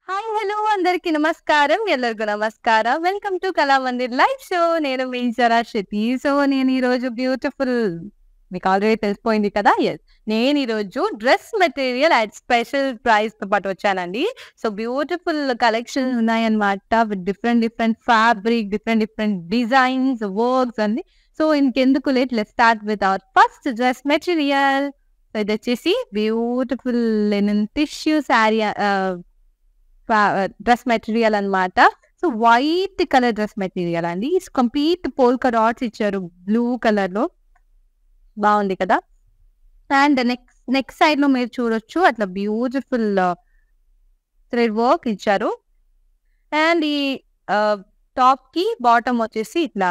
Hi hello అందరికి నమస్కారం ఎల్లరికూ నమస్కారం welcome to Kalamandir live show నేను మీ జరా శెట్టి సో నేను ఈరోజు బ్యూటిఫుల్ మీకు ఆల్రెడీ తెలిసిపోయింది కదా ఎస్ నేను ఈరోజు dress material at special price తో పాటు వచ్చానండి సో బ్యూటిఫుల్ కలెక్షన్ ఉన్నాయన్నమాట with different different fabric different designs works అన్ని సో ఇంకెందుకు late let start with our first dress material so ఇది వచ్చేసి beautiful linen tissue sari dress material అన్నమాట so white colour dress material అండి కంప్లీట్ పోల్కా డాట్స్ ఇచ్చారు blue colour లో బాగుంది కదా అండ్ నెక్స్ట్ సైడ్ లో మీరు చూడొచ్చు అట్లా బ్యూటిఫుల్ థ్రెడ్ వర్క్ ఇచ్చారు అండ్ ఈ టాప్ కి బాటమ్ వచ్చేసి ఇట్లా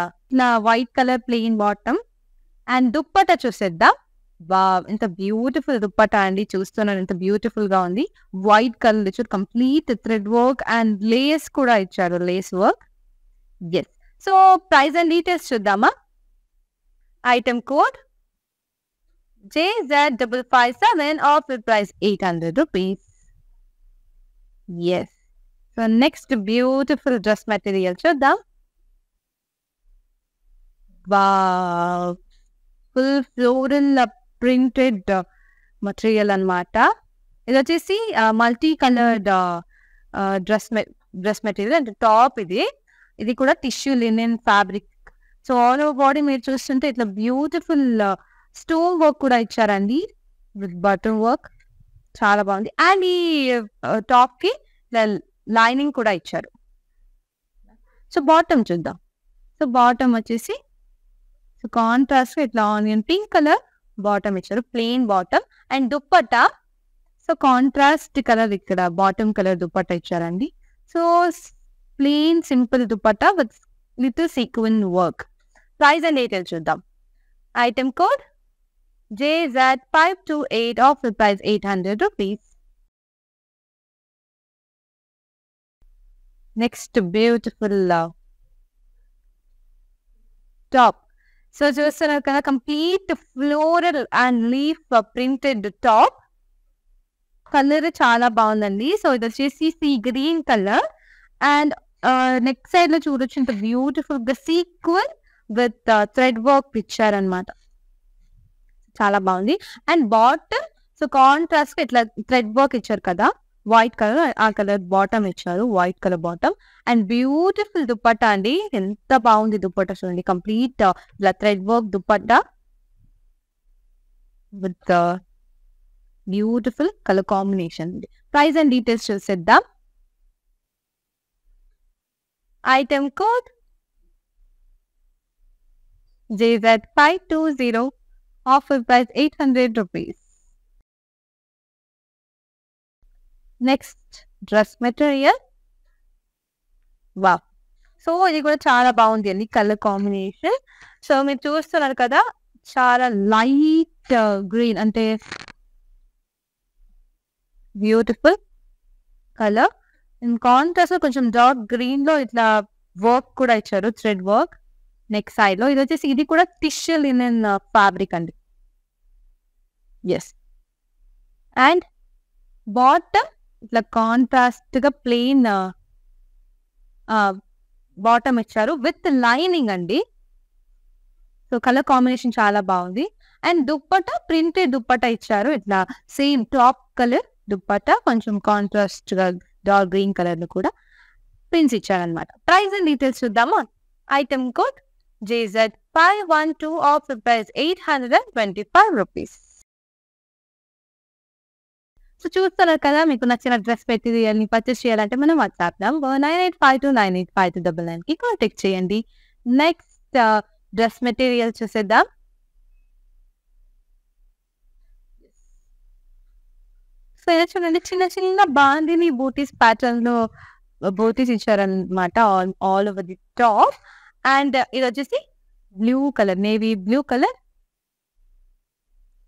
white colour plain bottom and dupatta చూసేద్దాం వా ఎంత బ్యూటిఫుల్ దుప్పట అండి చూస్తున్నాను ఎంత బ్యూటిఫుల్ గా ఉంది వైట్ కలర్ ఇచ్చారు complete thread work and lace కూడా ఇచ్చారు lace work yes so price and details చూద్దామా item code JZ557 offer price 800 rupees. Yes. So next beautiful dress material చూద్దాం wow full floral printed material అన్నమాట ఇది వచ్చేసి multi coloured dress material అంటే top ఇది కూడా tissue linen fabric so all over body మీరు చూస్తుంటే ఇట్లా బ్యూటిఫుల్ స్టోన్ వర్క్ కూడా ఇచ్చారండి విత్ బటన్ వర్క్ చాలా బాగుంది అండ్ ఈ టాప్ కి లైనింగ్ కూడా ఇచ్చారు సో బాటమ్ చూద్దాం సో బాటమ్ వచ్చేసి సో కాంట్రాస్ట్ ఇట్లా ఆనియన్ పింక్ కలర్ బాటమ్ ఇచ్చారు plain bottom and dupatta so contrast colour ఇక్కడ బాటమ్ కలర్ దుప్పట్టా ఇచ్చారండి so plain simple dupatta with little sequin work price and details చూద్దాం item code JZ528 offer price 800 rupees. Next beautiful top. So చూస్తున్నారు కదా complete floral and leaf printed top colour చాలా బాగుందండి so ఇది వచ్చేసి see green colour and next side లో చూడొచ్చు ఇంత బ్యూటిఫుల్ గా సీక్వెల్ విత్ థ్రెడ్ వర్క్ ఇచ్చారనమాట చాలా బాగుంది అండ్ బాటమ్ సో కాంట్రాస్ట్ ఇట్లా థ్రెడ్ వర్క్ ఇచ్చారు కదా వైట్ కలర్ ఆ కలర్ బాటమ్ ఇచ్చారు white colour bottom and beautiful dupatta అండి ఎంత బాగుంది దుప్పట్టా చూడండి కంప్లీట్ ఇట్లా thread work dupatta with beautiful colour combination price and details చూసేద్దాం item code JZ520 offer price 800 rupees. Next dress material. Wow. So ఇది కూడా చాలా బాగుంది అండి కలర్ కాంబినేషన్ సో మీరు చూస్తున్నారు కదా చాలా లైట్ గ్రీన్ అంటే బ్యూటిఫుల్ కలర్ ఇన్ కాంట్రాస్ట్ కొంచెం డార్క్ గ్రీన్ లో ఇట్లా వర్క్ కూడా ఇచ్చారు థ్రెడ్ వర్క్ నెక్స్ట్ సైడ్ లో ఇది వచ్చేసి ఇది కూడా టిష్యూ లినెన్ ఫ్యాబ్రిక్ అండి ఎస్ అండ్ బాటమ్ ఇట్లా కాంట్రాస్ట్ గా ప్లెయిన్ బాటమ్ ఇచ్చారు విత్ లైనింగ్ అండి సో కలర్ కాంబినేషన్ చాలా బాగుంది అండ్ దుప్పట్టా ప్రింటెడ్ దుప్పట్టా ఇచ్చారు ఇట్లా సేమ్ టాప్ కలర్ దుప్పట్టా కొంచెం కాంట్రాస్ట్ గా డార్క్ గ్రీన్ కలర్ లో కూడా ప్రింట్స్ ఇచ్చారనమాట ప్రైస్ అండ్ డీటెయిల్స్ చూద్దామా item code JZ512 offer price 825 rupees. So చూస్తున్నారు కదా మీకు నచ్చిన డ్రెస్ మెటీరియల్ ని పర్చేస్ చేయాలంటే మనం వాట్సాప్ నంబర్ 9852985299 కి కాంటాక్ట్ చేయండి నెక్స్ట్ డ్రెస్ మెటీరియల్ చూసేద్దాం సో చూడండి చిన్న చిన్న బాందిని బూటీస్ ప్యాటర్న్ లో బూటీస్ ఇచ్చారనమాట all over the top and ఇది వచ్చేసి blue colour navy blue colour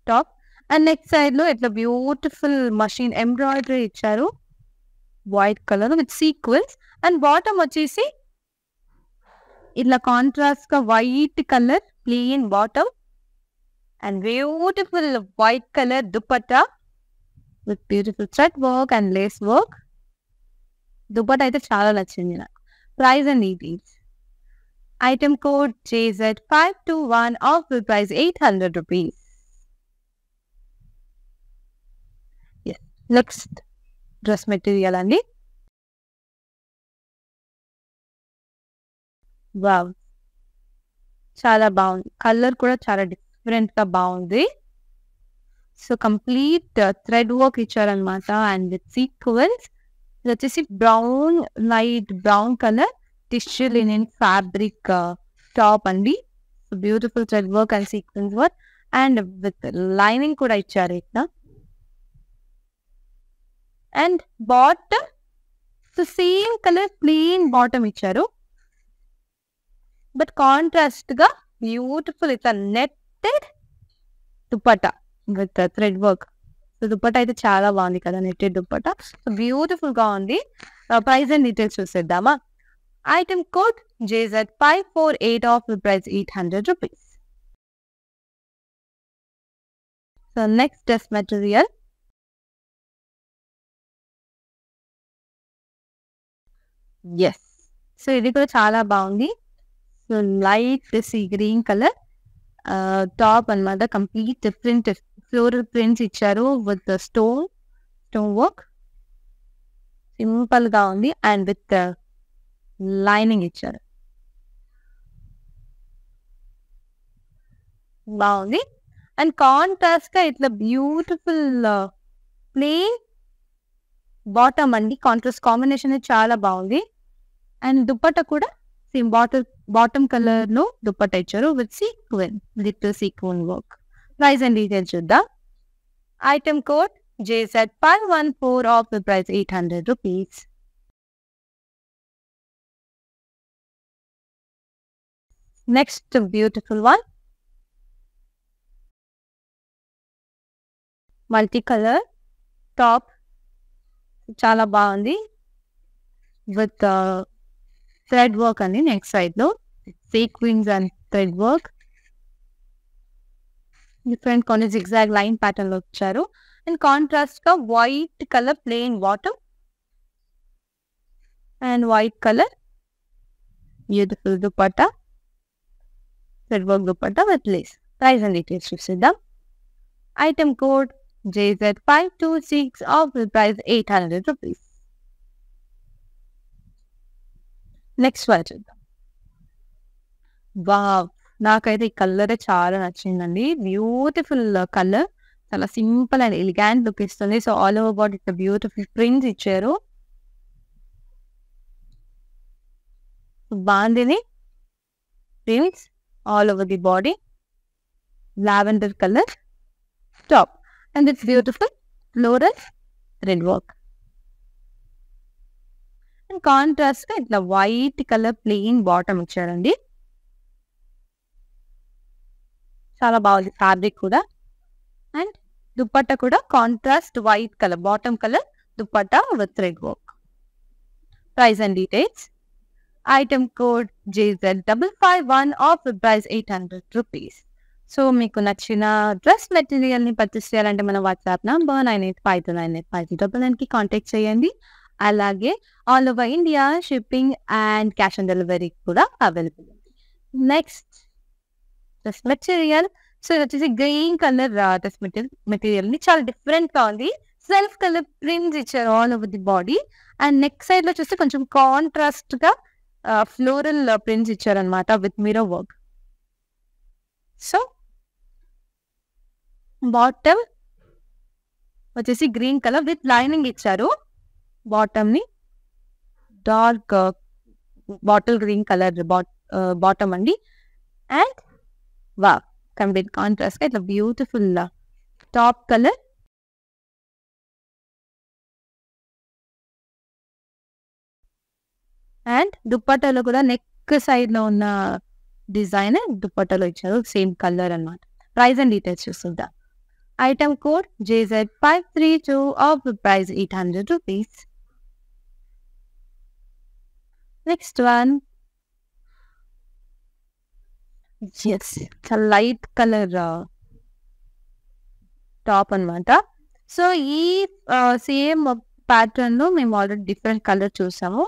top and next side లో ఇట్లా బ్యూటిఫుల్ మషిన్ ఎంబ్రాయిడరీ ఇచ్చారు white colour with sequence and bottom వచ్చేసి ఇట్లా కాంట్రాస్ట్ గా white colour plain bottom and beautiful white colour dupatta with beautiful thread work and lace work. Dupatta అయితే చాలా నచ్చింది నాకు. Price and details. Item code JZ521 offer price 800 rupees. Next dress material అండి. Wow! చాలా బాగుంది. కలర్ కూడా చాలా డిఫరెంట్‌గా బాగుంది. సో, కంప్లీట్ థ్రెడ్ వర్క్ ఇచ్చారనమాట అండ్ విత్ సీక్వెన్స్. ఇదొచ్చేసి light brown colour tissue linen fabric top అండి. So, beautiful thread work and sequence work and with lining కూడా ఇచ్చారు ఇక్కడ. And bottom so, same colour plain bottom ఇచ్చారు. But కాంట్రాస్ట్‌గా beautiful ఇట్లా netted dupatta with thread work. So, dupatta అయితే చాలా బాగుంది కదా! నెట్టెడ్ దుపట్టా. సో, బ్యూటిఫుల్‌గా ఉంది. ప్రైస్ అండ్ డీటెయిల్స్ చూసేద్దామా? Item code JZ548 offer price 800 rupees. So, next dress material. Yes. So, ఇది కూడా చాలా బాగుంది. So, light sea green colour top అన్నమాట. కంప్లీట్ ప్రింట్ ఫ్లోరల్ ప్రింట్స్ ఇచ్చారు విత్ స్టోన్ వర్క్. సింపుల్ గా ఉంది అండ్ విత్ లైనింగ్ ఇచ్చారు. బాగుంది. అండ్ కాంట్రాస్ట్ గా ఇట్లా బ్యూటిఫుల్ ప్లెయిన్ బాటమ్ అండి. కాంట్రాస్ట్ కాంబినేషన్ చాలా బాగుంది. అండ్ దుపట్టా కూడా సేమ్ బాటమ్ కలర్ లో దుపట్టా ఇచ్చారు with little sequin work. Price and details చూద్దాం. Item code JZ514 offer price 800 rupees. Next beautiful one. Multi colour top చాలా బాగుంది విత్ థ్రెడ్ వర్క్ అండి. నెక్స్ట్ సైడ్ లో sequins and thread work. Different కొన్ని zigzag line pattern లో వచ్చారు. And contrast గా white colour plain bottom and white colour beautiful dupatta thread work dupatta with lace. Price and details చూసేద్దాం. Item code JZ526 offer price 800 rupees. Next one చూద్దాం. Wow! నాకైతే ఈ కలరే చాలా నచ్చిందండి. Beautiful colour. చాలా సింపుల్ అండ్ ఎలిగాంట్ లుక్ ఇస్తుంది. సో, ఆల్ ఓవర్ బాడీ ఇట్లా బ్యూటిఫుల్ ప్రింట్స్ ఇచ్చారు. బాగుంది prints all over the body. Lavender colour top and it's beautiful floral red work. And contrast గా ఇట్లా వైట్ కలర్ ప్లెయిన్ బాటమ్ ఇచ్చారండి. చాలా బాగుంది ఫ్యాబ్రిక్ కూడా. అండ్ దుపట్టా కూడా contrast white colour bottom colour dupatta with thread work. Price and details. Item code JZ551 offer price 800 rupees. So, మీకు నచ్చిన dress material ని పర్చేస్ చేయాలంటే మన వాట్సాప్ నంబర్ 9852985099కి కాంటాక్ట్ చేయండి. అలాగే all over India shipping and cash on delivery కూడా available ఉంది. Next dress material. So, ఇది వచ్చేసి గ్రీన్ కలర్ డ్రెస్ మెటీరియల్ ని చాలా డిఫరెంట్ గా ఉంది. సెల్ఫ్ కలర్ ప్రింట్స్ ఇచ్చారు all over the body. And neck side లో చూస్తే కొంచెం కాంట్రాస్ట్ గా ఫ్లోరల్ ప్రింట్స్ ఇచ్చారనమాట with mirror work. So, bottom వచ్చేసి గ్రీన్ కలర్ విత్ లైనింగ్ ఇచ్చారు. బాటమ్ ని dark bottle green colour bottom అండి. అండ్ వా కంప్లీట్ కాంట్రాస్ట్ గా ఇట్లా బ్యూటిఫుల్ టాప్ కలర్ అండ్ దుపట్టాలో కూడా నెక్ సైడ్ లో ఉన్న డిజైన్ దుపట్టాలో ఇచ్చారు సేమ్ కలర్ అన్నమాట. ప్రైస్ అండ్ డీటెయిల్స్ చూస్తుందా. Item code JZ532 offer price 800 rupees. Next one. Yes, చాలా లైట్ కలర్ టాప్ అన్నమాట. సో, ఈ సేమ్ ప్యాటర్న్ లో మేము ఆల్రెడీ డిఫరెంట్ కలర్ చూసాము.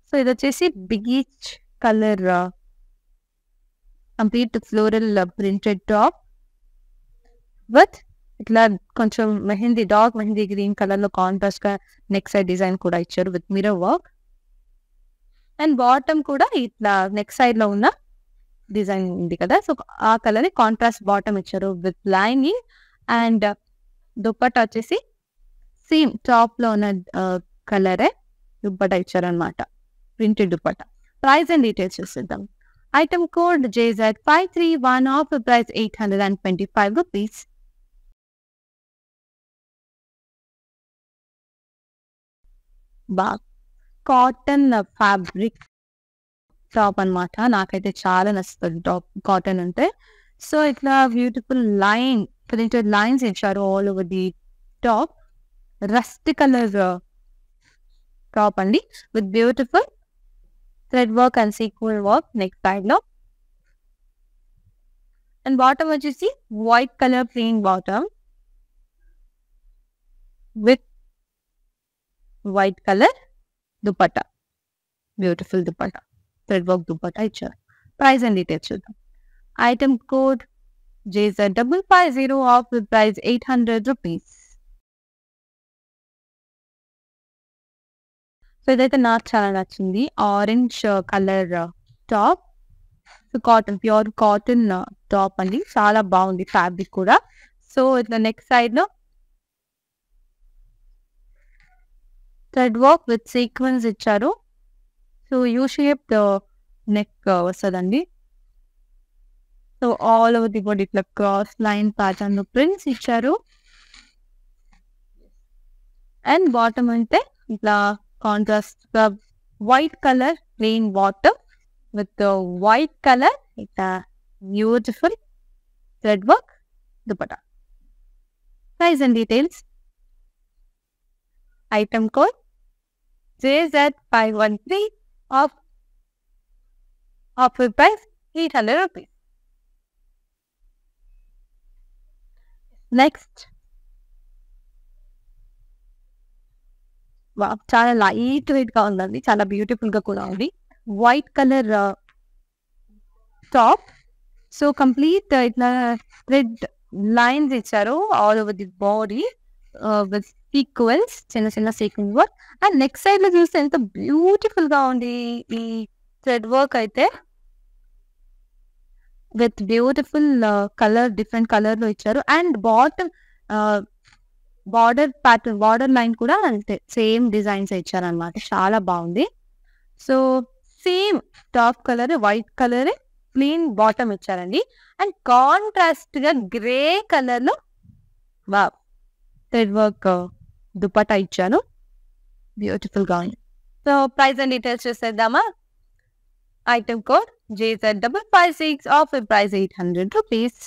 సో ఇది వచ్చేసి peach colour complete floral printed top with ఇట్లా కొంచెం డార్క్ మెహందీ గ్రీన్ కలర్ లో కాంట్రాస్ట్ గా నెక్ సైడ్ డిజైన్ కూడా ఇచ్చారు with mirror work. And bottom కూడా ఇట్లా నెక్ సైడ్ లో ఉన్న డిజైన్ ఉంది కదా, సో ఆ కలర్ కాంట్రాస్ట్ బాటమ్ ఇచ్చారు విత్ లైనింగ్. అండ్ దుప్పట్టా వచ్చేసి సేమ్ టాప్ లో ఉన్న కలరే దుప్పట్టా ఇచ్చారనమాట, printed dupatta. Price and details చూసిద్దాం. Item code JZ531 off price 825 rupees. Cotton fabric top అన్నమాట. నాకైతే చాలా నచ్చుతుంది టాప్ కాటన్ అంటే. సో ఇట్లా బ్యూటిఫుల్ లైన్ ప్రింటెడ్ లైన్స్ ఇచ్చారు all over the top. Rust colour top అండి with beautiful thread work and sequin work neck side లో. And bottom వచ్చేసి white colour plain bottom with white colour dupatta, beautiful dupatta, thread work dupatta ఇచ్చారు. Price and details చూద్దాం. Item code JZ550 of price 800 rupees. So ఇదైతే నాకు చాలా నచ్చింది, orange colour top, cotton pure cotton top అండి. చాలా బాగుంది ఫ్యాబ్రిక్ కూడా. సో ఇట్లా నెక్ సైడ్ లో థ్రెడ్ వర్క్ విత్ సీక్వెన్స్ ఇచ్చారు. సో యూ షేప్ నెక్ వస్తుందండి. So all over the body ఇట్లా క్రాస్ లైన్ ప్యాటర్న్ లో ప్రింట్స్ ఇచ్చారు. అండ్ బాటమ్ అంటే ఇట్లా కాంట్రాస్ట్ గా white colour plain bottom with white colour ఇట్లా beautiful thread work dupatta. Price and details. Item code JZ513 off price 800 rupees. Next చాలా light weight గా ఉందండి, చాలా బ్యూటిఫుల్ గా కూడా ఉంది. White colour top. So complete ఇట్లా థ్రెడ్ లైన్స్ ఇచ్చారు all over the body with sequins, చిన్న చిన్న sequins work. And neck side లో చూస్తే ఎంత బ్యూటిఫుల్ గా ఉంది ఈ థ్రెడ్ వర్క్ అయితే, with beautiful colour different colour లో ఇచ్చారు. And bottom border pattern, border line కూడా అంతే సేమ్ డిజైన్స్ ఇచ్చారనమాట, చాలా బాగుంది. So same top colour white colour plain bottom ఇచ్చారండి. అండ్ కాంట్రాస్ట్ గా గ్రే కలర్ లో థ్రెడ్ వర్క్ దుపట్టా ఇచ్చాను, బ్యూటిఫుల్ గా ఉంది. సో ప్రైస్ అండ్ డీటెయిల్స్ చూసేద్దామా. Item code JZ556 of price 800 rupees.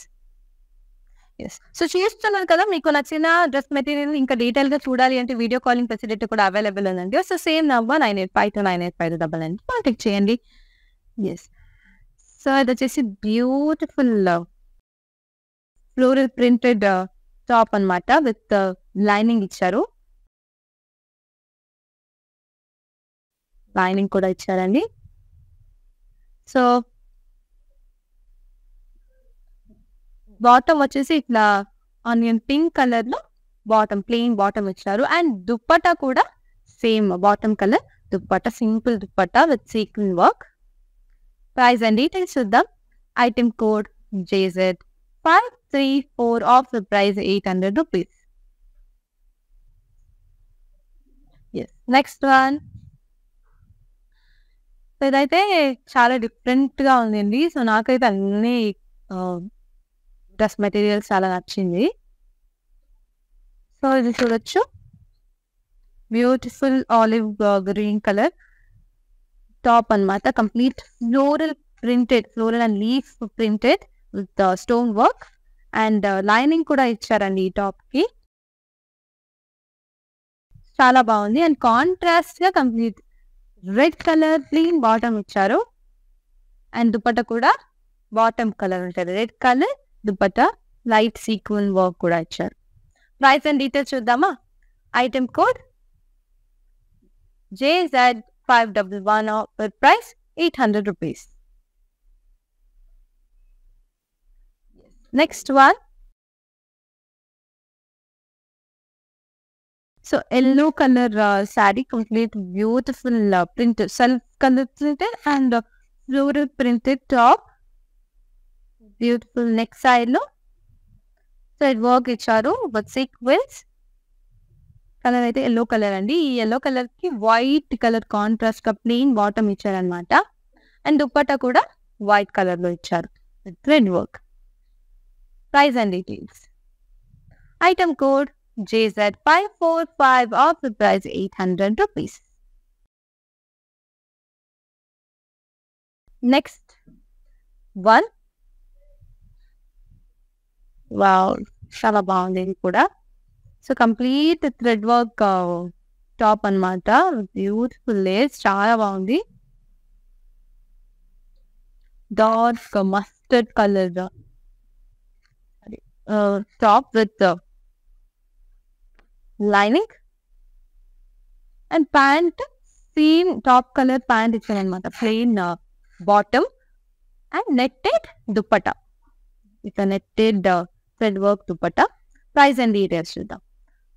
So చూస్తున్నారు కదా, మీకు నచ్చిన డ్రెస్ మెటీరియల్ ఇంకా డీటెయిల్ గా చూడాలి అంటే వీడియో కాలింగ్ ఫెసిలిటీ కూడా అవైలబుల్ ఉందండి. సో సేమ్ నంబర్ 9852985299 కాంటాక్ట్ చేయండి. ఎస్, సో ఇది వచ్చేసి బ్యూటిఫుల్ ఫ్లోరల్ ప్రింటెడ్ టాప్ అన్నమాట విత్ లైనింగ్ ఇచ్చారు, లైనింగ్ కూడా ఇచ్చారండి. సో బాటమ్ వచ్చేసి ఇట్లా ఆనియన్ పింక్ కలర్ లో బాటమ్ ప్లెయిన్ బాటమ్ ఇచ్చారు. అండ్ దుప్పట్టా కూడా same bottom colour dupatta, simple dupatta with sequin work. Price and details చూద్దాం. Item code JZ534 off price 800 rupees. Next one. So ఇదైతే చాలా డిఫరెంట్ గా ఉందండి. సో నాకైతే అన్ని డ్రెస్ మెటీరియల్స్ చాలా నచ్చింది. సో ఇది చూడొచ్చు, beautiful olive green colour top అన్నమాట, complete floral printed, floral and leaf printed with stone work. And lining కూడా ఇచ్చారండి ఈ టాప్ కి, చాలా బాగుంది. అండ్ కాంట్రాస్ట్ గా complete red colour plain bottom ఇచ్చారు. అండ్ దుపట్టా కూడా బాటమ్ కలర్ ఉంటుంది, red colour dupatta, light sequin work కూడా ఇచ్చారు. ప్రైస్ అండ్ డీటెయిల్స్ చూద్దామా. Item code JZ511 offer price 800 rupees. Next one. So yellow color saree, complete beautiful printed, self color printed and floral printed top. Beautiful neck side lo. Thread work icharu with sequins. Colour అయితే yellow colour అండి. ఈ yellow colour కి white colour contrast గా plain bottom ఇచ్చారు అనమాట. And dupatta కూడా white colour లో ఇచ్చారు thread work. Price and details. Item code JZ545 of the price 800 rupees. Next one. Wow, చాలా బాగుంది ఇది కూడా. So complete thread work top అన్నమాట. బ్యూటిఫుల్ లేస్, చాలా బాగుంది. Dark mustard colour top with lining and pant same top colour pant ఇచ్చారనమాట. Plain bottom and netted dupatta. ఇక netted thread work dupatta. Price and details చూద్దాం.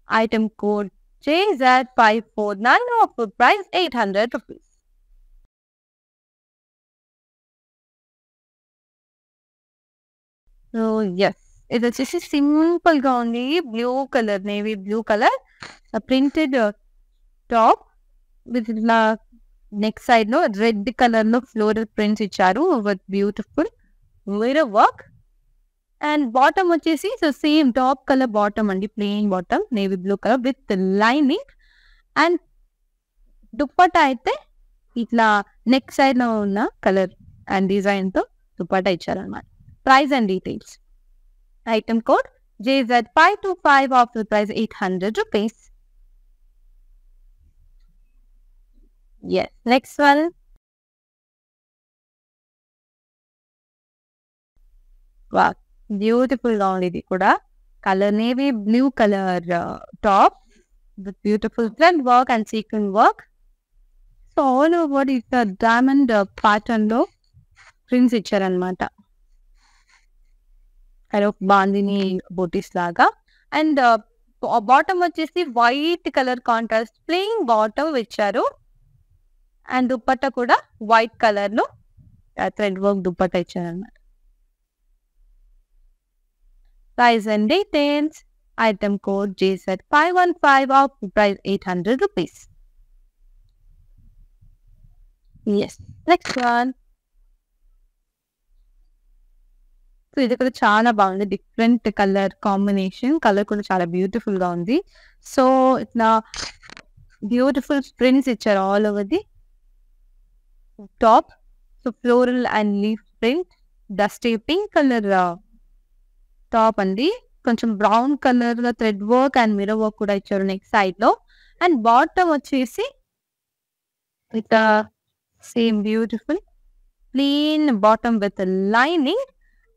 Item code JZ549 offer price 800 rupees. So yes, ఇది వచ్చేసి simple గా ఉంది. Blue colour, navy blue colour printed top with ఇట్లా neck side లో red colour లో floral prints ఇచ్చారు with beautiful mirror work. And bottom వచ్చేసి so same top colour bottom అండి, plain bottom navy blue colour with lining. And dupatta అయితే ఇట్లా neck side లో ఉన్న కలర్ అండ్ డిజైన్ తో దుప్పటా ఇచ్చారనమాట. Price and details. Item code JZ525 of the price 800 rupees. Yes, next one. Wow, beautiful గా ఉంది ఇది కూడా. Colour navy blue colour top with beautiful thread work and sequin work. So all over is diamond pattern లో prints ఇచ్చారనమాట. బాందిని బోటీస్ లాగా. And bottom వచ్చేసి white colour contrast plain bottom ఇచ్చారు. And dupatta కూడా వైట్ కలర్ లో థ్రెడ్ వర్క్ దుప్పట్టా ఇచ్చారనమాట. Price and details. Item code JZ515 of price 800 rupees. Yes. Next one. So ఇది కూడా చాలా బాగుంది. Different colour combination. కలర్ కూడా చాలా బ్యూటిఫుల్ గా ఉంది. సో ఇట్లా బ్యూటిఫుల్ ప్రింట్స్ ఇచ్చారు all over the top. So floral and leaf print. Dusty pink colour top అండి. కొంచెం బ్రౌన్ కలర్ లో thread work and mirror work కూడా ఇచ్చారు నెక్ సైడ్ లో. అండ్ బాటమ్ వచ్చేసి ఇట్లా same beautiful plain bottom with lining.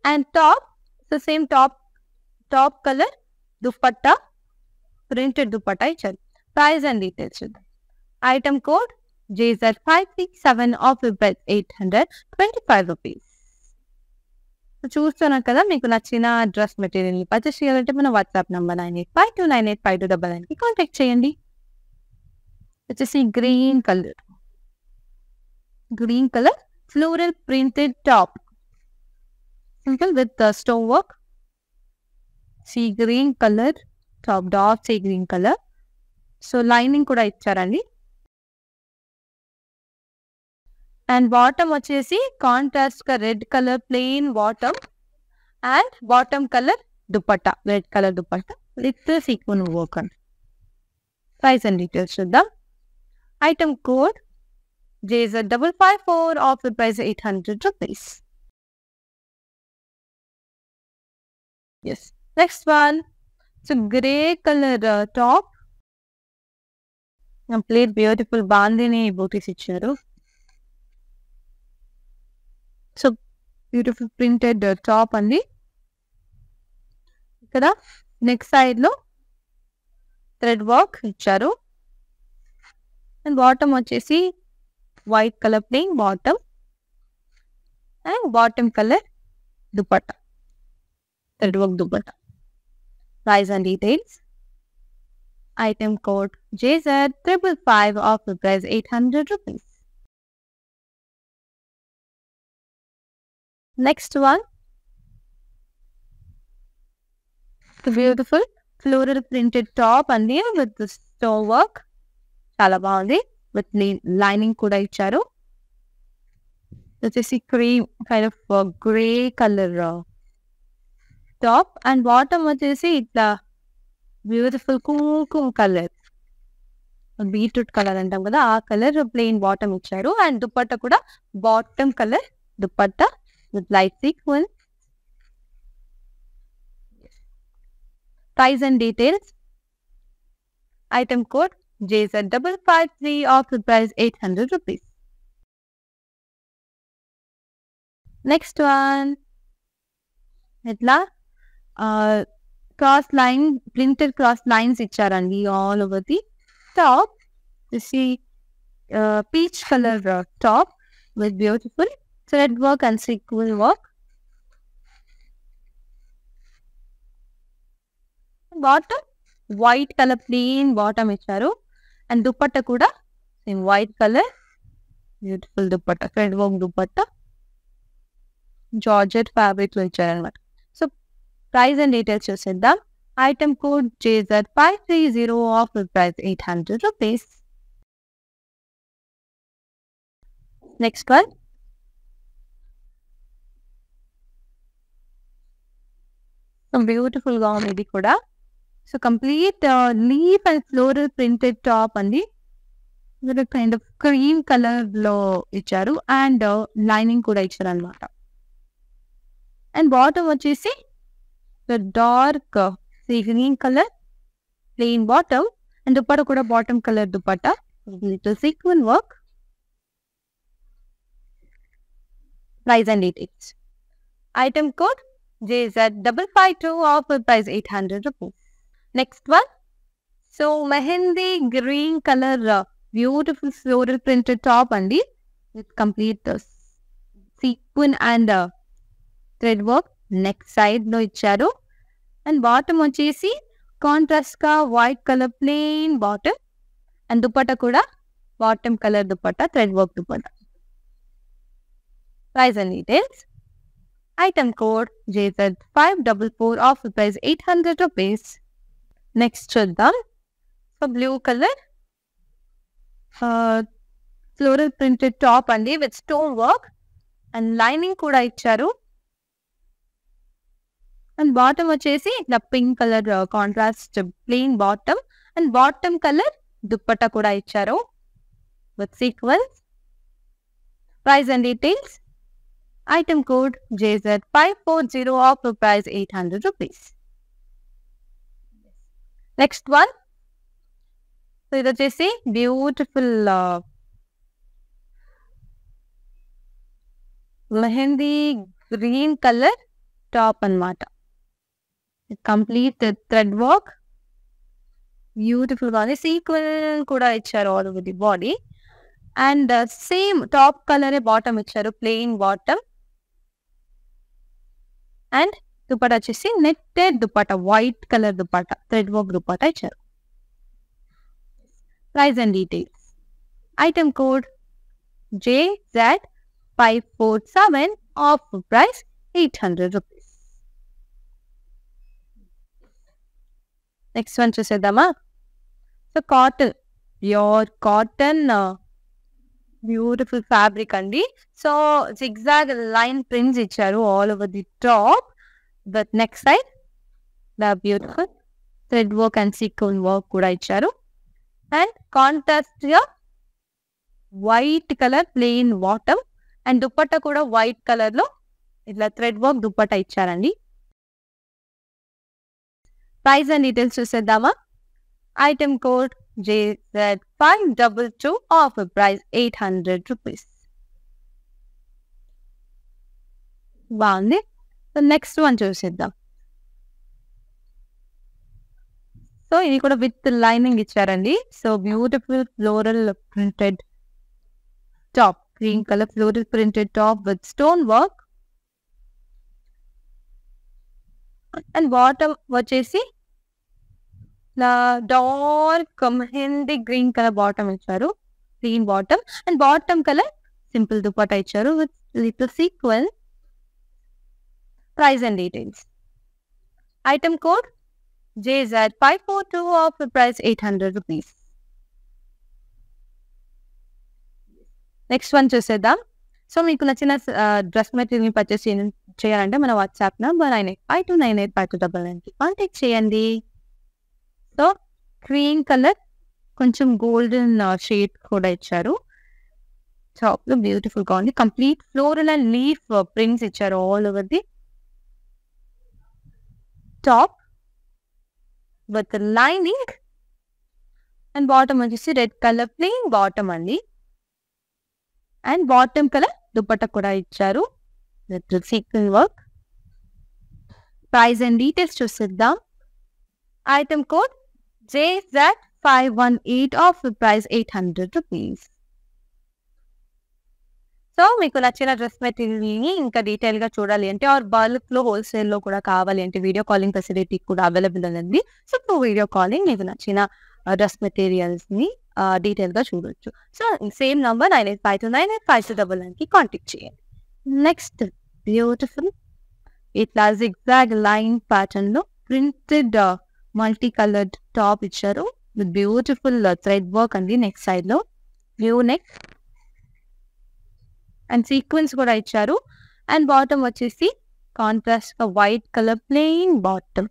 And top so same top colour dupatta, printed dupatta ఇచ్చారు. Price and details చూద్దాం. Item code JZ567 of price 825 rupees. చూస్తున్నాం కదా, మీకు నచ్చిన డ్రెస్ మెటీరియల్ ని పర్చేస్ చేయాలంటే మన వాట్సాప్ నంబర్ 9852985299 కి కాంటాక్ట్ చేయండి. వచ్చేసి green colour floral printed top simple with stone work. See green colour top, dark sea green colour. So lining కూడా ఇచ్చారండి. అండ్ బాటమ్ వచ్చేసి కాంట్రాస్ట్ గా red colour plain bottom and bottom colour dupatta, red colour dupatta with sequin work అండి. Price and details చూద్దాం. Item code JZ554 of the price 800 rupees. Yes. Next one. So grey color top. Complete beautiful bandini booties ఇచ్చారు. So beautiful printed top అండి. ఇక్కడ neck side లో thread work ఇచ్చారు. And bottom వచ్చేసి white colour plain bottom and bottom colour dupatta, thread work dupatta. Price and details. Item code JZ555 offer price 800 rupees. Next one, the beautiful floral printed top and with the stone work. Chala bagundi with lining kuda icharu. This is a cream kind of grey color top and bottom vachesi itla beautiful కుంకుమ colour, beetroot colour అంటాం కదా ఆ colour plain bottom ఇచ్చారు. And dupatta కూడా bottom colour dupatta with light sequence. Price and details. Item code JZ553 offer price 800 rupees. Next one ఇట్లా cross line printed cross lines ఇచ్చారండి all over the top. This peach colour top with beautiful thread work and sequence work. Bottom white colour plain bottom ఇచ్చారు and dupatta కూడా same white colour beautiful dupatta, thread work dupatta georgette fabric లో ఇచ్చారనమాట. So price and details చూసేద్దాం. Item code JZ530 offer price 800 rupees. Next one beautiful గా ఉంది ఇది కూడా. So complete leaf and floral printed top అండి. కైండ్ ఆఫ్ క్రీమ్ కలర్ లో ఇచ్చారు అండ్ లైనింగ్ కూడా ఇచ్చారు అనమాట. అండ్ బాటమ్ వచ్చేసి dark sea green colour plain bottom and dupatta కూడా bottom colour dupatta little sequence work. Price and details. Item code JZ552 offer price 800 rupees. Next one so mehndi green colour beautiful floral printed top అండి with complete sequin and thread work neck side లో ఇచ్చారు. And bottom వచ్చేసి contrast గా white colour plain bottom and dupatta కూడా bottom colour dupatta thread work dupatta. Price and details. Item code JZ544 offer price 800 rupees. Next చూద్దాం. So blue colour floral printed top అండి with stone work and lining కూడా ఇచ్చారు. And bottom వచ్చేసి ఇట్లా pink colour contrast plain bottom and bottom colour dupatta కూడా ఇచ్చారు with sequence. Price and details. Item code JZ540 offer price 800 rupees. Next one so ఇది వచ్చేసి beautiful mehndi green colour top అన్నమాట. Complete thread work beautiful గా sequence కూడా ఇచ్చారు all over the body and same top కలరే bottom ఇచ్చారు plain bottom and dupatta వచ్చేసి netted dupatta white colour dupatta thread work dupatta ఇచ్చారు. Price and details. Item code JZ547 offer price 800 rupees. Next one చూసేద్దామా. So cotton pure cotton beautiful fabric అండి. So zigzag line prints ఇచ్చారు all over the top but next side the beautiful thread work and sequence work కూడా ఇచ్చారు. And contrast గా white colour plain bottom and dupatta కూడా white colour లో ఇట్లా thread work dupatta ఇచ్చారండి. Price and details చూసేద్దామా. Item code JZ522 offer price 800 rupees. బాగుంది. So next one చూసేద్దాం. సో ఇది కూడా విత్ లైనింగ్ ఇచ్చారండి. So beautiful floral printed top, green colour floral printed top with stone work. And bottom వచ్చేసి dark mehndi green colour bottom ఇచ్చారు, green bottom. And bottom colour simple dupatta ఇచ్చారు with little sequence. Price and details. Item code JZ542 of the price 800 rupees. Next one చూసేద్దాం. So మీకు నచ్చిన dress మెటీరియల్ని purchase చేయాలంటే మన WhatsApp number 9852985299కి contact చేయండి. So cream colour కొంచెం గోల్డెన్ షేడ్ కూడా ఇచ్చారు. టాప్ లో బ్యూటిఫుల్ గా ఉంది. Complete floral and leaf prints ఇచ్చారు all over the top with lining. And bottom వచ్చేసి రెడ్ కలర్ ప్లెయిన్ బాటమ్ అండి. అండ్ బాటమ్ కలర్ దుపట్టా కూడా ఇచ్చారు with sequence work. Price and details చూసిద్దాం. Item code JZ518 off price 800 rupees. So మీకు నచ్చిన dress మెటీరియల్ని ఇంకా డీటెయిల్ గా చూడాలి అంటే ఆర్ బల్క్ లో హోల్సేల్ లో కూడా కావాలి అంటే వీడియో కాలింగ్ ఫెసిలిటీ కూడా అవైలబుల్ ఉంది. సో వీడియో కాలింగ్ మీకు నచ్చిన డ్రెస్ మెటీరియల్స్ ని డీటెయిల్ గా చూడొచ్చు. సో సేమ్ నంబర్ 9852985299కి కాంటాక్ట్ చేయండి. నెక్స్ట్ బ్యూటిఫుల్ ఇట్లా జిగ్జాగ్ లైన్ ప్యాటర్న్ లో ప్రింటెడ్ మల్టీ కలర్డ్ టాప్ ఇచ్చారు విత్ బ్యూటిఫుల్ థ్రెడ్ వర్క్ అండి. నెక్స్ట్ సైడ్ లో వ్యూ నెక్ అండ్ సీక్వెన్స్ కూడా ఇచ్చారు. అండ్ బాటమ్ వచ్చేసి కాంట్రాస్ట్ గా white colour plain bottom,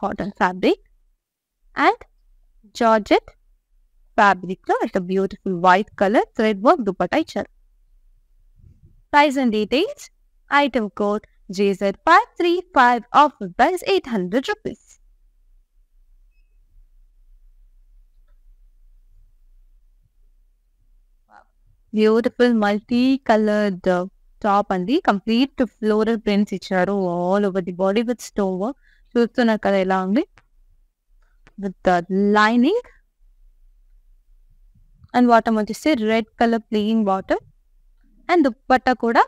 cotton fabric and georgette fabric లో ఇట్లా beautiful white colour thread work dupatta ఇచ్చారు. Price and details. Item code JZ535 off price 800 rupees. Beautiful multi coloured top అండి. Complete floral prints ఇచ్చారు all over the body with stone work. చూస్తున్నారు కదా ఎలా ఉంది with lining. And bottom వచ్చేసి red colour plain bottom and dupatta కూడా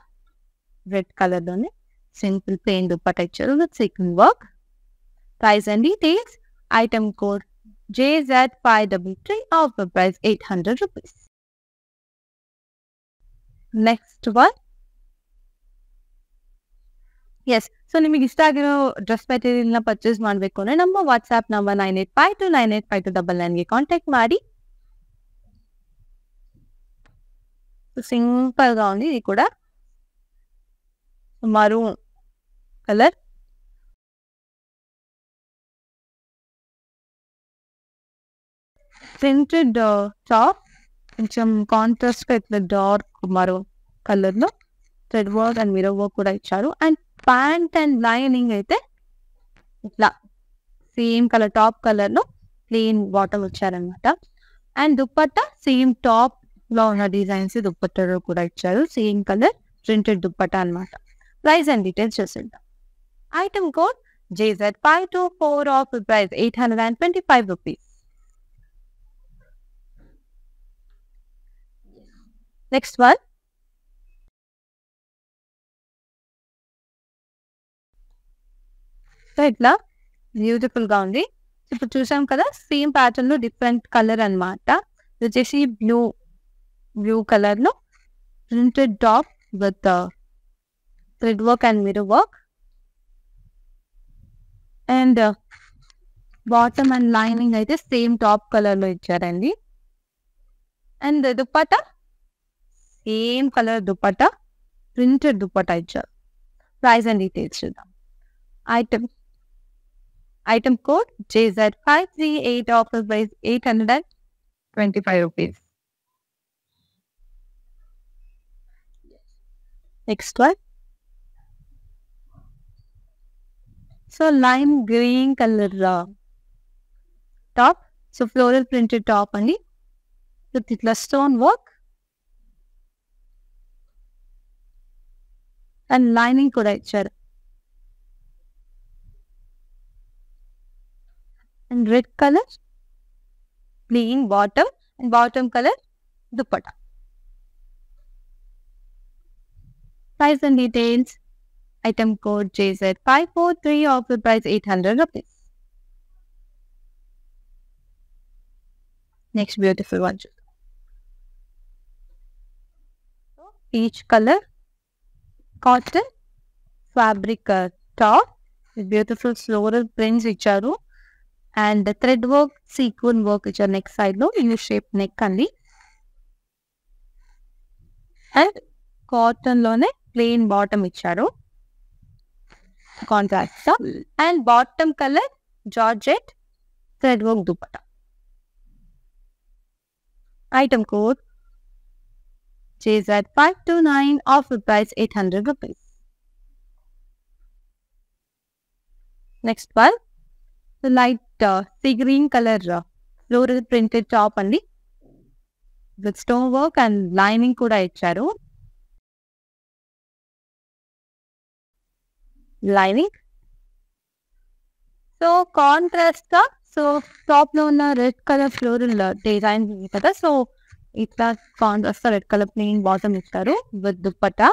red colour లోనే simple plain dupatta ఇచ్చారు with sequence work. Price and details. Item code JZ533 off price 800 rupees. Next one. S so ನಿಮಗೆ ಇಷ್ಟ ಆಗಿರೋ ಡ್ರೆಸ್ ಮೆಟೀರಿಯಲ್ನ ಪರ್ಚೇಸ್ ಮಾಡಬೇಕು ಅಂದರೆ ನಮ್ಮ ವಾಟ್ಸ್ಆ್ಯಪ್ ನಂಬರ್ 9852985299ಗೆ ಕಾಂಟ್ಯಾಕ್ಟ್ ಮಾಡಿ. సింపుల్గా ఉంది. ఇది కూడా మరూన్ కలర్ ప్రింటెడ్ టాప్, కొంచెం కాంట్రాస్ట్ గా ఇట్లా డార్క్ మరూన్ కలర్ లో thread work and mirror work కూడా ఇచ్చారు. అండ్ ప్యాంట్ అండ్ లైనింగ్ అయితే ఇట్లా సేమ్ కలర్ టాప్ కలర్ లో ప్లెయిన్ బాటమ్ వచ్చారనమాట. అండ్ దుపట్టా సేమ్ టాప్ లో ఉన్న డిజైన్స్ దుపట్టాలో కూడా ఇచ్చారు. సేమ్ కలర్ ప్రింటెడ్ దుపట్టా అనమాట. ప్రైస్ అండ్ డీటెయిల్స్ చూసేద్దాం. Item code JZ524 of price 825 rupees. Next one. So ఇట్లా బ్యూటిఫుల్ గా ఉంది. ఇప్పుడు చూసాం కదా సేమ్ ప్యాటర్న్ లో డిఫరెంట్ కలర్ అనమాట. ఇది వచ్చేసి బ్లూ కలర్ లో printed top with thread work and mirror work. And bottom and lining అయితే సేమ్ టాప్ కలర్ లో ఇచ్చారండి. And dupatta same colour dupatta, printed dupatta ఇచ్చారు. ప్రైస్ అండ్ డీటెయిల్స్ చూద్దాం. Item code JZ538 offer price 825 rupees. Next one. So lime green colour top, so floral printed top అండి with ఇట్లా stone work and lining కూడా ఇచ్చారు. And red colour plain bottom and bottom colour dupatta. Price and details. Item code JZ543, offer price 800 rupees. Next beautiful one peach colour cotton fabric top, beautiful floral prints ఇచ్చారు and thread work sequin work ఇచ్చారు. Neck side లో U shape neck అండి. And cotton లోనే plain bottom ఇచ్చారు contrast. And bottom colour georgette thread work dupatta. Item code JZ529, offer price 800 rupees. Next one, the light sea green color floral printed top andi with stone work and lining kuda icharu. Lining. So contrast ga, so top lo unna red color floral design ఉంది కదా, so ఇట్లా contrast red colour plain bottom ఇస్తారు with dupatta.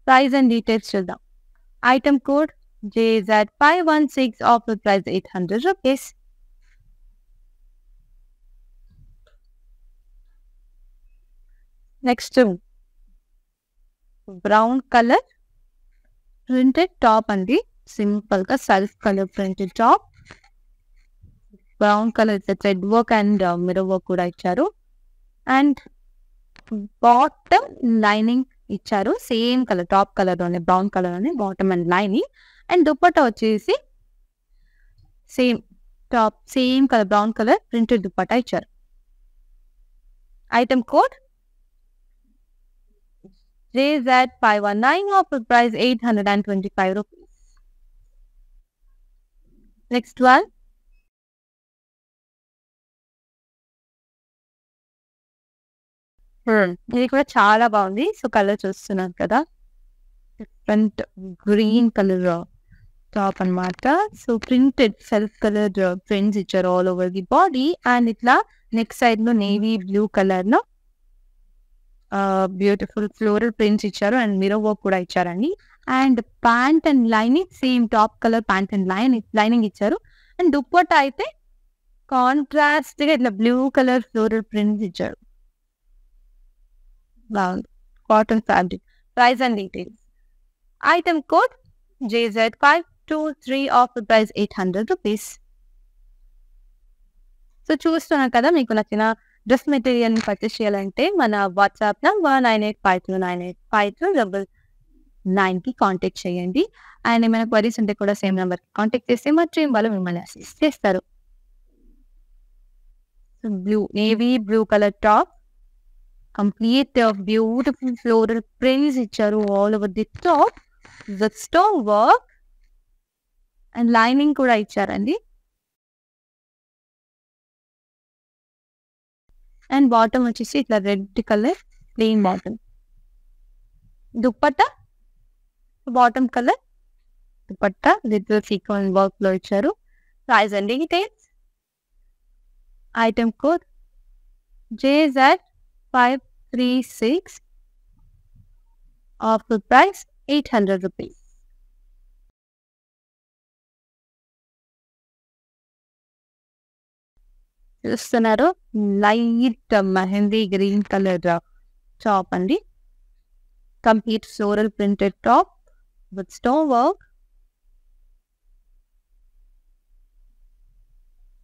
Price and details చూద్దాం. Item code JZ516, offer price 800 rupees. Next brown colour printed top అండి, simple గా self colour printed top. Brown colour thread work and mirror work కూడా ఇచ్చారు. And bottom lining ఇచ్చారు, same colour top colour లోనే brown colour లోనే bottom and lining. And dupatta వచ్చేసి same top same colour brown colour printed dupatta ఇచ్చారు. Item code JZ519, offer price 825 rupees. Next one, ఇది కూడా చాలా బాగుంది. సో కలర్ చూస్తున్నారు కదా, డిఫరెంట్ గ్రీన్ కలర్ టాప్ అన్నమాట. So printed self colour prints ఇచ్చారు all over the body. And ఇట్లా నెక్ సైడ్ లో నేవీ బ్లూ కలర్ లో బ్యూటిఫుల్ ఫ్లోరల్ ప్రింట్స్ ఇచ్చారు అండ్ మిర్రర్ వర్క్ కూడా ఇచ్చారండి. And pant and lining same top colour pant and lining ఇచ్చారు. And dupatta అయితే contrast గా ఇట్లా బ్లూ కలర్ ఫ్లోరల్ ప్రింట్స్ ఇచ్చారు. బాగుంది, cotton fabric. Price and details. Item code JZ523, offer price 800 rupees. So చూస్తున్నారు కదా, మీకు నచ్చిన డ్రెస్ మెటీరియల్ ని పర్చేస్ చేయాలంటే మన వాట్సాప్ నంబర్ 9852985299 కి కాంటాక్ట్ చేయండి. అండ్ ఏమైనా క్వరీస్ ఉంటే కూడా సేమ్ నెంబర్ కి కాంటాక్ట్ చేస్తే మా టీం వాళ్ళు మిమ్మల్ని అసిస్ట్ చేస్తారు. Blue navy blue colour top, complete beautiful floral prints ఇచ్చారు all over the top with stone work and lining కూడా ఇచ్చారండి. అండ్ బాటమ్ వచ్చేసి ఇట్లా red colour plain bottom. Dupatta bottom colour dupatta little sequence work లో ఇచ్చారు. Price and details. Item code JZ536, offer price 800 rupees. చూస్తున్నారు, light mehndi green colour top అండి, complete floral printed top with stone work,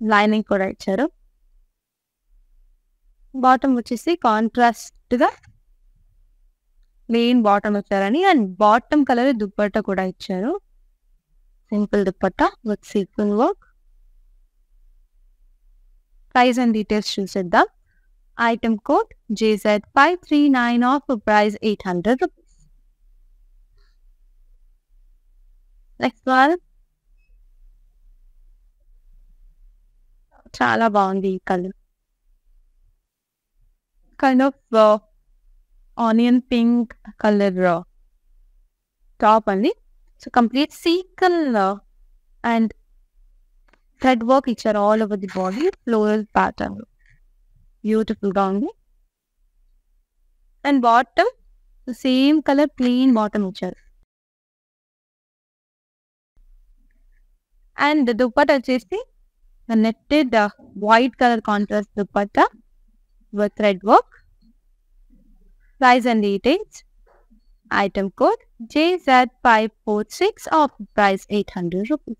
lining కూడా ఇచ్చారు. Bottom వచ్చేసి contrast గా plain bottom ఇచ్చారని. And bottom colour dupatta కూడా ఇచ్చారు, simple dupatta with sequin work. Price and details చూసేద్దాం. Item code JZ539, offer price 800 rupees. Next one, చాలా బాగుంది ఈ colour, kind of onion pink colour top అండి. So complete sequel and thread work ఇచ్చారు all over the body, floral pattern beautiful గా ఉంది. And bottom same colour plain bottom ఇచ్చారు. And dupatta వచ్చేసి netted white colour contrast dupatta with thread work. Price and details. Item code JZ546 of price 800 rupees.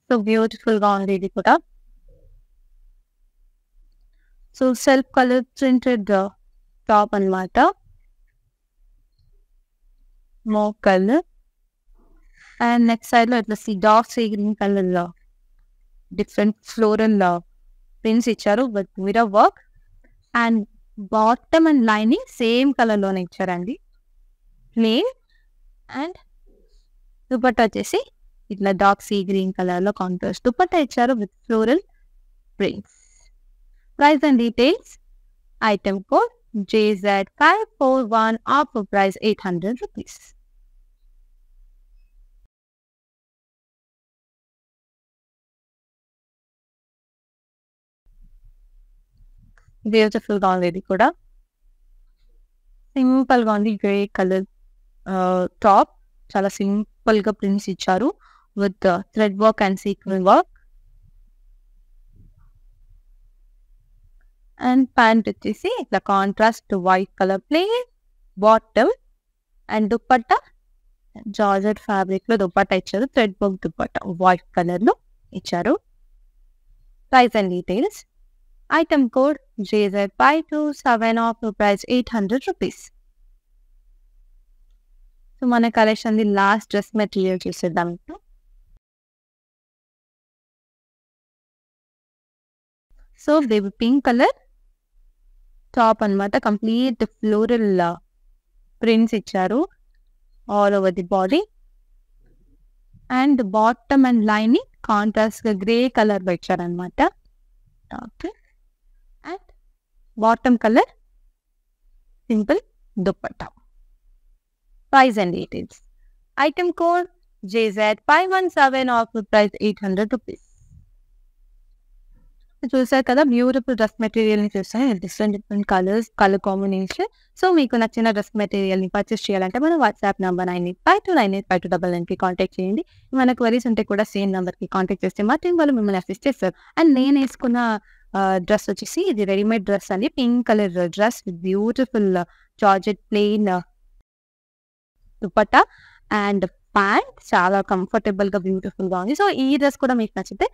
So beautiful గా ఉంది ఇది కూడా. So self colour printed top అన్నమాట. మో కలర్ అండ్ నెక్స్ట్ సైడ్ లో ఇట్లా డార్క్ సీ గ్రీన్ కలర్ లో different floral prints ఇచ్చారు with mirror work. And bottom and lining same colour లోనే ఇచ్చారండి, ప్లెయిన్. అండ్ దుపట్టా వచ్చేసి ఇట్లా డార్క్ సీ గ్రీన్ కలర్ లో కాంట్రాస్ట్ దుపట్టా ఇచ్చారు with floral prints. Price and details. Item code JZ541 offer price 800 rupees. Beautiful గా ఉంది ఇది కూడా. సింపుల్ గా ఉంది, గ్రే కలర్ టాప్, చాలా సింపుల్ గా ప్రింట్స్ ఇచ్చారు with thread work and sequence work. And pant వచ్చేసి ఇట్లా contrast white colour plain bottom. And dupatta georgette fabric లో దుపట్టా ఇచ్చారు, thread work dupatta white colour లో ఇచ్చారు. Price and details. Item code JZ527 offer price 800 rupees. So మన collection the last dress material చూసేద్దాం ఇప్పుడు. So baby pink colour top అన్నమాట, complete floral prints ఇచ్చారు all over the body. And bottom and lining contrast గా grey colour లో ఇచ్చారనమాట. Okay. And bottom colour simple dupatta. Price and details. Item code JZ517 offer price 800 rupees. చూసారు కదా, beautiful dress material ని చూసాను, different colours, colour combination. So మీకు నచ్చిన dress material ని పర్చేస్ చేయాలంటే మన వాట్సాప్ నంబర్ 9852985299 కి కాంటాక్ట్ చేయండి. మన క్వరీస్ ఉంటే కూడా సేమ్ నంబర్ కి కాంటాక్ట్ చేస్తే మా టీం వాళ్ళు మిమ్మల్ని అసిస్ట్ చేస్తారు. అండ్ నేను వేసుకున్న డ్రెస్ వచ్చేసి ఇది రెడీమేడ్ డ్రెస్ అండి, pink colour dress with beautiful georgette plain dupatta and pant. చాలా కంఫర్టబుల్ గా బ్యూటిఫుల్ గా ఉంది. సో ఈ డ్రెస్ కూడా మీకు నచ్చితే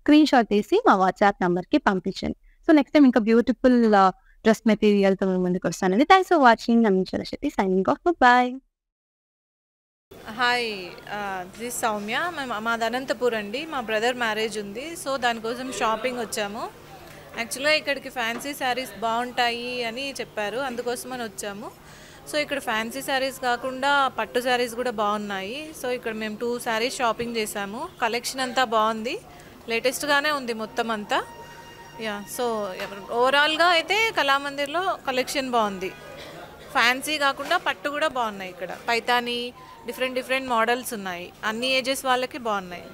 స్క్రీన్ షాట్ తీసి మా వాట్సాప్ నంబర్ కి పంపించండి. సో నెక్స్ట్ టైం ఇంకా బ్యూటిఫుల్ డ్రెస్ మెటీరియల్ తో మేము ముందుకు వస్తానండి. Thanks for watching. I'm Sharashati signing off. Bye. Hi, this Soumya. మాది అనంతపూర్ అండి. మా బ్రదర్ మ్యారేజ్ ఉంది, సో దానికోసం షాపింగ్ వచ్చాము. యాక్చువల్గా ఇక్కడికి ఫ్యాన్సీ శారీస్ బాగుంటాయి అని చెప్పారు, అందుకోసమని వచ్చాము. సో ఇక్కడ ఫ్యాన్సీ శారీస్ కాకుండా పట్టు శారీస్ కూడా బాగున్నాయి. సో ఇక్కడ మేము 2 శారీస్ షాపింగ్ చేసాము. కలెక్షన్ అంతా బాగుంది, లేటెస్ట్గానే ఉంది మొత్తం అంతా. యా, సో ఓవరాల్గా అయితే కళామందిర్లో కలెక్షన్ బాగుంది. ఫ్యాన్సీ కాకుండా పట్టు కూడా బాగున్నాయి. ఇక్కడ పైతాని డిఫరెంట్ మోడల్స్ ఉన్నాయి, అన్ని ఏజెస్ వాళ్ళకి బాగున్నాయి.